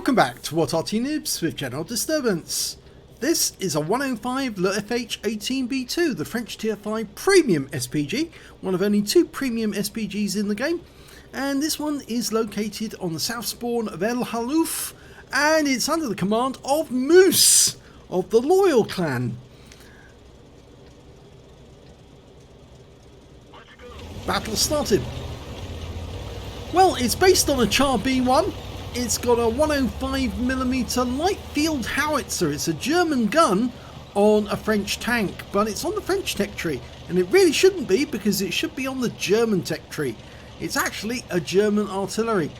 Welcome back to What Arty Noobs with General Disturbance. This is a 105 leFH18B2, the French Tier 5 Premium SPG, one of only two Premium SPGs in the game. And this one is located on the south spawn of Halluf, and it's under the command of Moose, of the Loyal clan. Battle started. Well, it's based on a Char B1. It's got a 105mm light field howitzer. It's a German gun on a French tank, but it's on the French tech tree, and it really shouldn't be, because it should be on the German tech tree. It's actually a German artillery.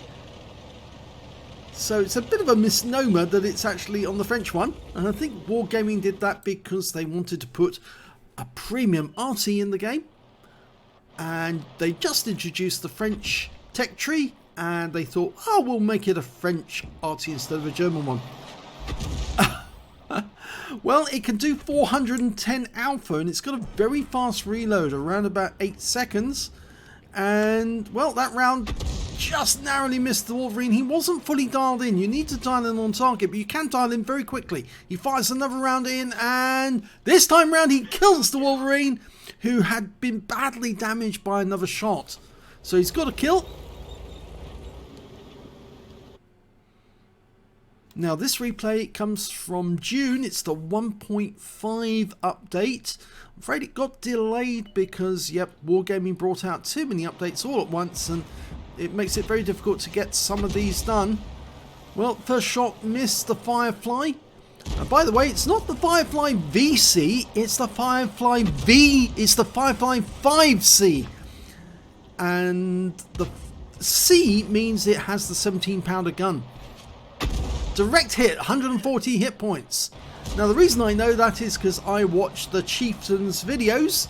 So it's a bit of a misnomer that it's actually on the French one, and I think Wargaming did that because they wanted to put a premium Arty in the game, and they just introduced the French tech tree, and they thought, oh, we'll make it a French Arty instead of a German one. Well, it can do 410 alpha, and it's got a very fast reload, around about 8 seconds. And, well, that round just narrowly missed the Wolverine. He wasn't fully dialed in. You need to dial in on target, but you can dial in very quickly. He fires another round in, and this time round he kills the Wolverine, who had been badly damaged by another shot. So he's got a kill. Now this replay comes from June. It's the 1.5 update. I'm afraid it got delayed because, yep, Wargaming brought out too many updates all at once, and it makes it very difficult to get some of these done. Well, first shot missed the Firefly. By the way, it's not the Firefly VC, it's the Firefly V, it's the Firefly 5C. And the C means it has the 17-pounder gun. Direct hit, 140 hit points. Now the reason I know that is because I watched the Chieftain's videos.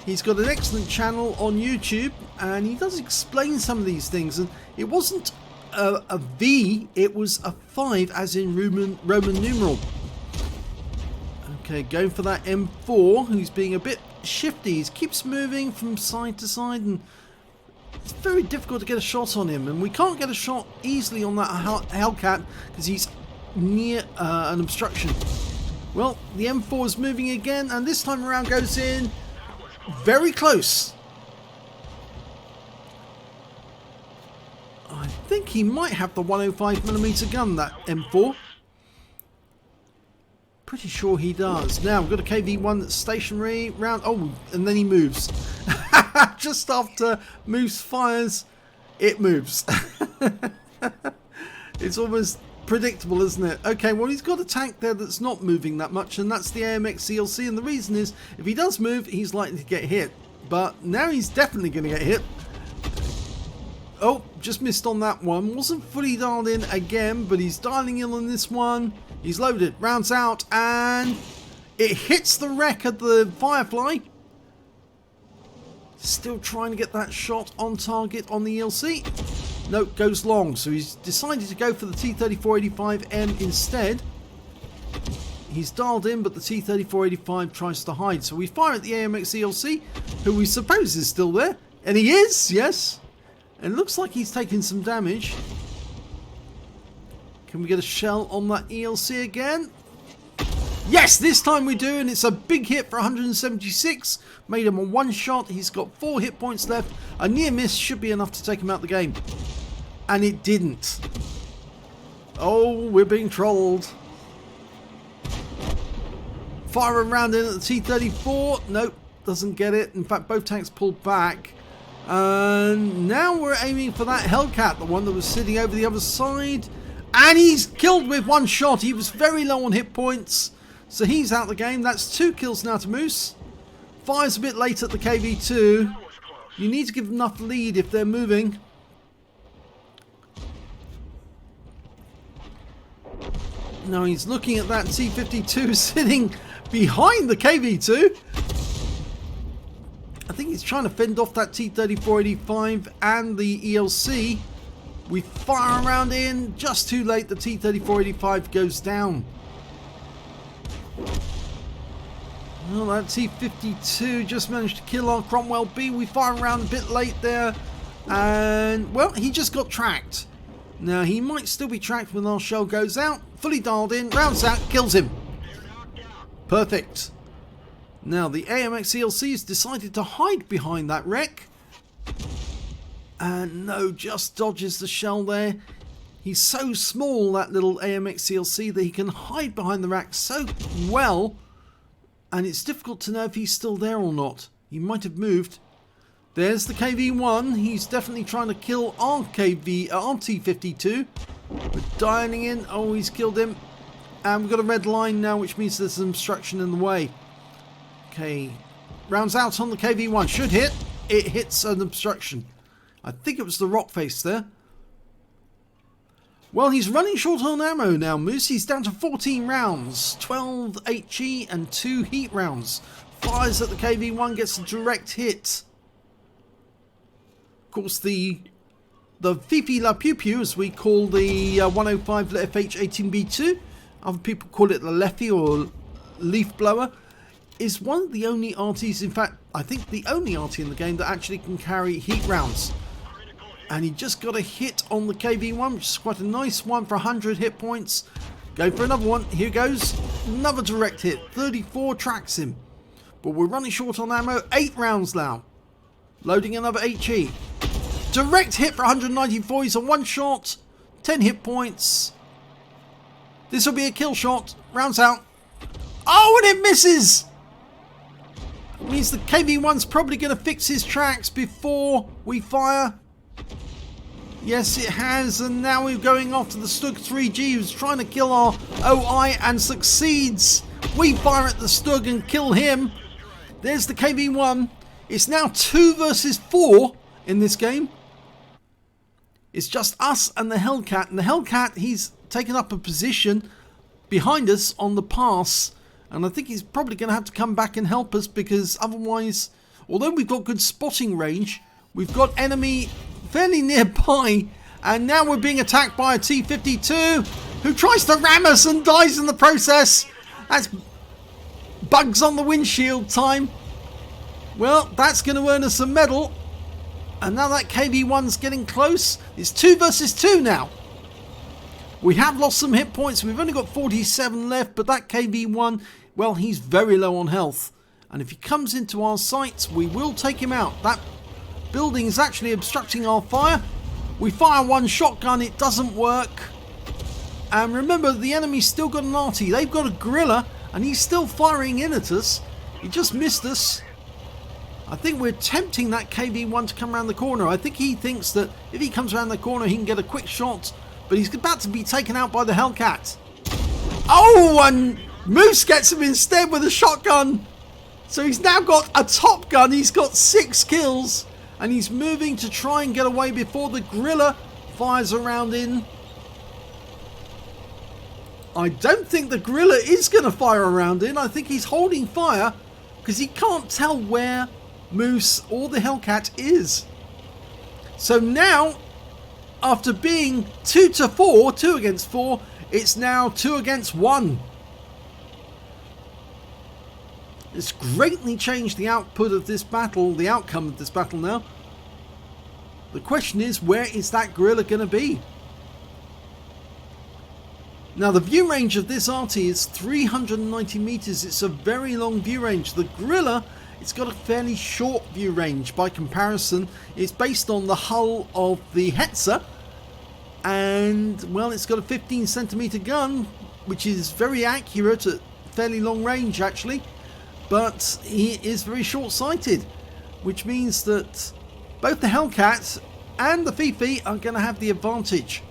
He's got an excellent channel on YouTube, and he does explain some of these things. And it wasn't a V, it was a 5, as in Roman numeral. Okay, going for that M4, who's being a bit shifty. He keeps moving from side to side, and it's very difficult to get a shot on him, and we can't get a shot easily on that Hellcat because he's near an obstruction. Well, the M4 is moving again, and this time around goes in very close. I think he might have the 105mm gun, that M4. Pretty sure he does. Now we've got a KV-1 that's stationary round. Oh, and then he moves. Just after Moose fires, it moves. It's almost predictable, isn't it? Okay, well, he's got a tank there that's not moving that much, and that's the AMX CLC, and the reason is, if he does move, he's likely to get hit. But now he's definitely going to get hit. Oh, just missed on that one. Wasn't fully dialed in again, but he's dialing in on this one. He's loaded, rounds out, and it hits the wreck of the Firefly. Still trying to get that shot on target on the ELC. Nope, goes long. So he's decided to go for the T-3485M instead. He's dialed in, but the T-3485 tries to hide. So we fire at the AMX ELC, who we suppose is still there. And he is, yes. And it looks like he's taking some damage. Can we get a shell on that ELC again? Yes, this time we do, and it's a big hit for 176. Made him a one shot. He's got 4 hit points left. A near miss should be enough to take him out of the game. And it didn't. Oh, we're being trolled. Fire a round in at the T-34. Nope, doesn't get it. In fact, both tanks pulled back. And now we're aiming for that Hellcat, the one that was sitting over the other side. And he's killed with one shot. He was very low on hit points, so he's out of the game. That's 2 kills now to Moose. Fires a bit late at the KV-2. You need to give enough lead if they're moving. Now he's looking at that T-52 sitting behind the KV-2. I think he's trying to fend off that T-3485 and the ELC. We fire around in, just too late. The T-3485 goes down. Well, that T-52 just managed to kill our Cromwell B. We fire around a bit late there, and well, he just got tracked. Now he might still be tracked when our shell goes out. Fully dialed in, rounds out, kills him. Perfect. Now the AMX ELC has decided to hide behind that wreck. And no, just dodges the shell there. He's so small, that little AMX ELC, that he can hide behind the rack so well. And it's difficult to know if he's still there or not. He might have moved. There's the KV-1. He's definitely trying to kill our Arty-52. We're dialing in. Oh, he's killed him. And we've got a red line now, which means there's some obstruction in the way. Okay. Rounds out on the KV-1. Should hit. It hits an obstruction. I think it was the rock face there. Well, he's running short on ammo now, Moose. He's down to 14 rounds. 12 HE and 2 heat rounds. Fires at the KV-1, gets a direct hit. Of course, the Fifi La Pew Pew, as we call the 105 leFH18B2, other people call it the Leffy or Leaf Blower, is one of the only Arties, in fact, I think the only Arty in the game that actually can carry heat rounds. And he just got a hit on the KV-1, which is quite a nice one for 100 hit points. Go for another one. Here goes. Another direct hit. 34 tracks him. But we're running short on ammo. 8 rounds now. Loading another HE. Direct hit for 194. He's on one shot. 10 hit points. This will be a kill shot. Rounds out. Oh, and it misses! It means the KV-1's probably going to fix his tracks before we fire. Yes, it has, and now we're going after the Stug 3G, who's trying to kill our OI and succeeds. We fire at the Stug and kill him. There's the KV-1. It's now 2 versus 4 in this game. It's just us and the Hellcat, and the Hellcat, he's taken up a position behind us on the pass, and I think he's probably going to have to come back and help us, because otherwise, although we've got good spotting range, we've got enemy fairly nearby, and now we're being attacked by a T-52 who tries to ram us and dies in the process. That's bugs on the windshield time. Well, that's going to earn us a medal. And now that KV-1's getting close. It's 2 versus 2 now. We have lost some hit points. We've only got 47 left, but that KV-1, well, he's very low on health. And if he comes into our sights, we will take him out. That building is actually obstructing our fire. We fire one shotgun, it doesn't work. And remember, the enemy's still got an Arty. They've got a gorilla, and he's still firing in at us. He just missed us. I think we're tempting that KV-1 to come around the corner. I think he thinks that if he comes around the corner, he can get a quick shot. But he's about to be taken out by the Hellcat. Oh, and Moose gets him instead with a shotgun. So he's now got a top gun. He's got 6 kills. And he's moving to try and get away before the gorilla fires around in. I don't think the gorilla is going to fire around in. I think he's holding fire because he can't tell where Moose or the Hellcat is. So now, after being 2 to 4, 2 against 4, it's now 2 against 1. It's greatly changed the output of this battle, the outcome of this battle now. The question is, where is that gorilla going to be? Now, the view range of this Arty is 390 meters. It's a very long view range. The gorilla, it's got a fairly short view range by comparison. It's based on the hull of the Hetzer, and well, it's got a 15 centimeter gun, which is very accurate at fairly long range actually. But he is very short-sighted, which means that both the Hellcat and the Fifi are going to have the advantage.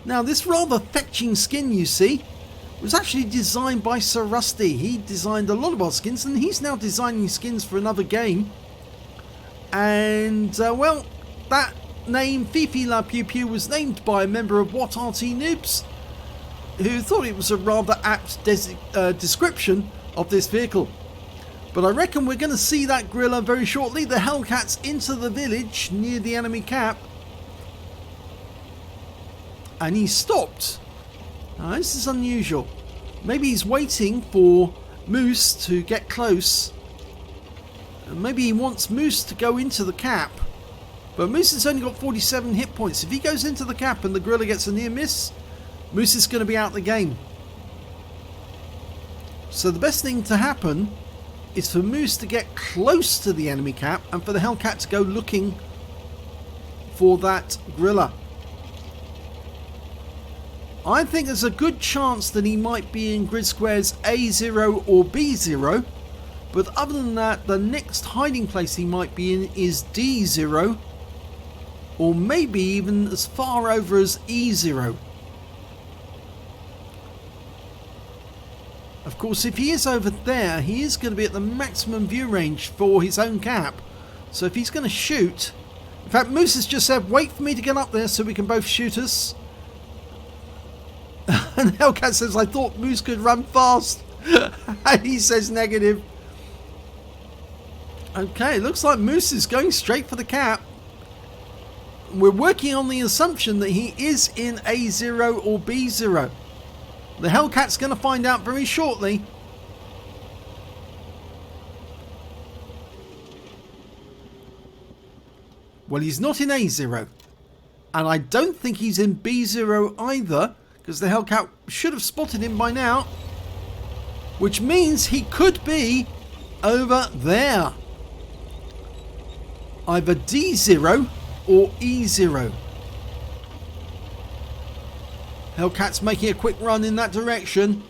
Now, this rather fetching skin you see was actually designed by Sir Rusty. He designed a lot of our skins, and he's now designing skins for another game. And, well, that name, Fifi La Pew Pew, was named by a member of What Arty Noobs, who thought it was a rather apt description of this vehicle. But I reckon we're going to see that gorilla very shortly. The Hellcat's into the village near the enemy cap, and he's stopped. Now, this is unusual. Maybe he's waiting for Moose to get close, and maybe he wants Moose to go into the cap. But Moose has only got 47 hit points. If he goes into the cap and the Gorilla gets a near miss, Moose is going to be out of the game. So the best thing to happen is for Moose to get close to the enemy cap and for the Hellcat to go looking for that Gorilla. I think there's a good chance that he might be in grid squares A0 or B0. But other than that, the next hiding place he might be in is D0. Or maybe even as far over as E0. Of course, if he is over there, he is going to be at the maximum view range for his own cap. So if he's going to shoot... In fact, Moose has just said, wait for me to get up there so we can both shoot us. And Hellcat says, I thought Moose could run fast. And he says negative. Okay, looks like Moose is going straight for the cap. We're working on the assumption that he is in A0 or B0. The Hellcat's going to find out very shortly. Well, he's not in A0. And I don't think he's in B0 either, because the Hellcat should have spotted him by now. Which means he could be over there. Either D0 or E0. Hellcat's making a quick run in that direction.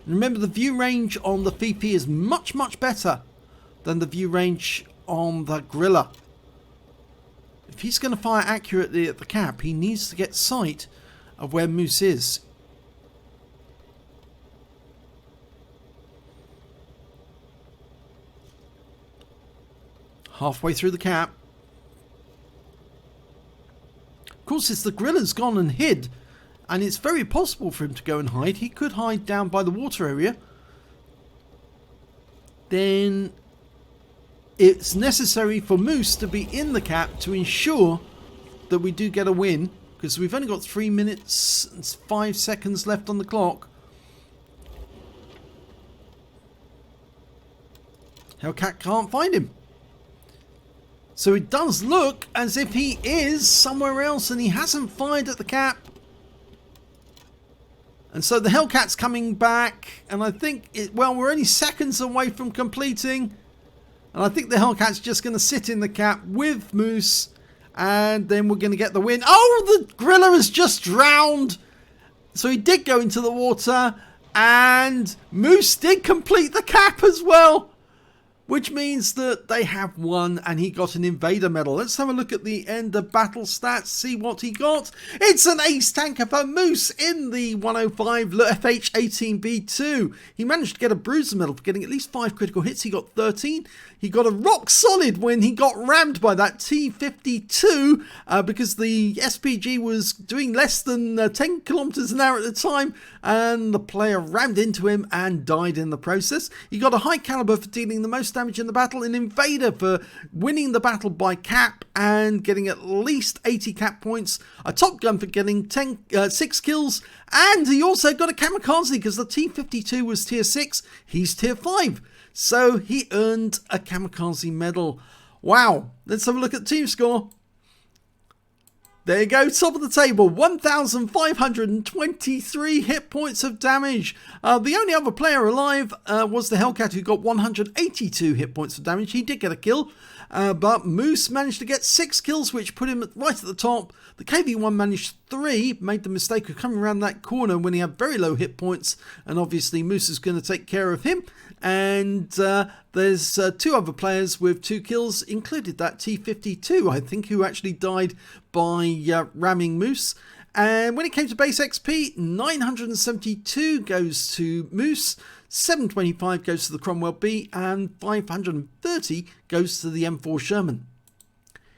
Remember, the view range on the VP is much, much better than the view range on the Gorilla. If he's going to fire accurately at the cap, he needs to get sight of where Moose is. Halfway through the cap. Of course, if the Gorilla's gone and hid, and it's very possible for him to go and hide, he could hide down by the water area, then it's necessary for Moose to be in the cap to ensure that we do get a win, because we've only got 3 minutes and 5 seconds left on the clock. Hellcat can't find him. So it does look as if he is somewhere else and he hasn't fired at the cap. And so the Hellcat's coming back, and I think, well, we're only seconds away from completing. And I think the Hellcat's just going to sit in the cap with Moose, and then we're going to get the win. Oh, the Gorilla has just drowned. So he did go into the water, and Moose did complete the cap as well. Which means that they have won and he got an Invader medal. Let's have a look at the end of battle stats, see what he got. It's an ace tanker for Moose in the 105 leFH18B2. He managed to get a bruiser medal for getting at least 5 critical hits. He got 13. He got a rock solid when he got rammed by that T-52 because the SPG was doing less than 10 kilometers an hour at the time, and the player rammed into him and died in the process. He got a high caliber for dealing the most damage in the battle, an Invader for winning the battle by cap and getting at least 80 cap points, a Top Gun for getting 6 kills, and he also got a Kamikaze because the T-52 was tier 6, he's tier 5. So he earned a Kamikaze medal. Wow, let's have a look at the team score. There you go, top of the table, 1,523 hit points of damage. The only other player alive was the Hellcat, who got 182 hit points of damage. He did get a kill, but Moose managed to get 6 kills, which put him right at the top. The KV-1 managed 3, made the mistake of coming around that corner when he had very low hit points, and obviously Moose is going to take care of him. And there's 2 other players with 2 kills, included that T-52, I think, who actually died by ramming Moose. And when it came to base XP, 972 goes to Moose, 725 goes to the Cromwell B, and 530 goes to the M4 Sherman.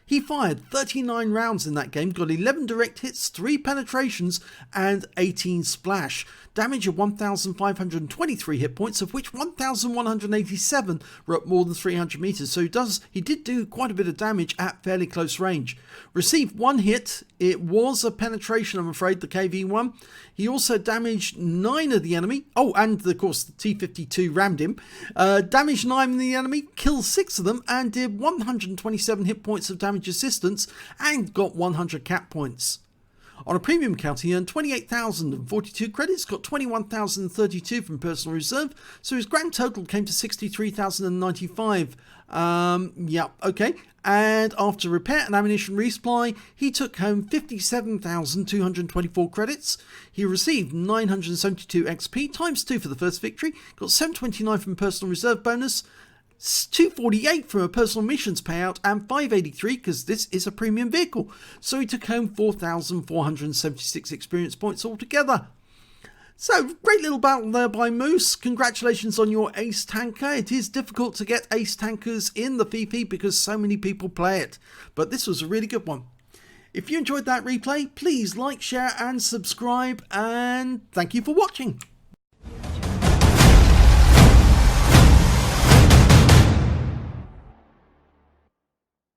He fired 39 rounds in that game, got 11 direct hits, 3 penetrations, and 18 splash. damage of 1,523 hit points, of which 1,187 were at more than 300 meters. So he did do quite a bit of damage at fairly close range. Received one hit. It was a penetration, I'm afraid, the KV-1. He also damaged 9 of the enemy. Oh, and of course the T-52 rammed him. Damaged 9 of the enemy, killed 6 of them, and did 127 hit points of damage assistance and got 100 cap points. On a premium account, he earned 28,042 credits, got 21,032 from personal reserve, so his grand total came to 63,095. Yeah, okay. And after repair and ammunition resupply, he took home 57,224 credits. He received 972 XP, times 2 for the first victory, got 729 from personal reserve bonus, 248 from a personal missions payout, and 583 because this is a premium vehicle. So he took home 4,476 experience points altogether. So, great little battle there by Moose. Congratulations on your ace tanker. It is difficult to get ace tankers in the VP because so many people play it. But this was a really good one. If you enjoyed that replay, please like, share and subscribe. And thank you for watching.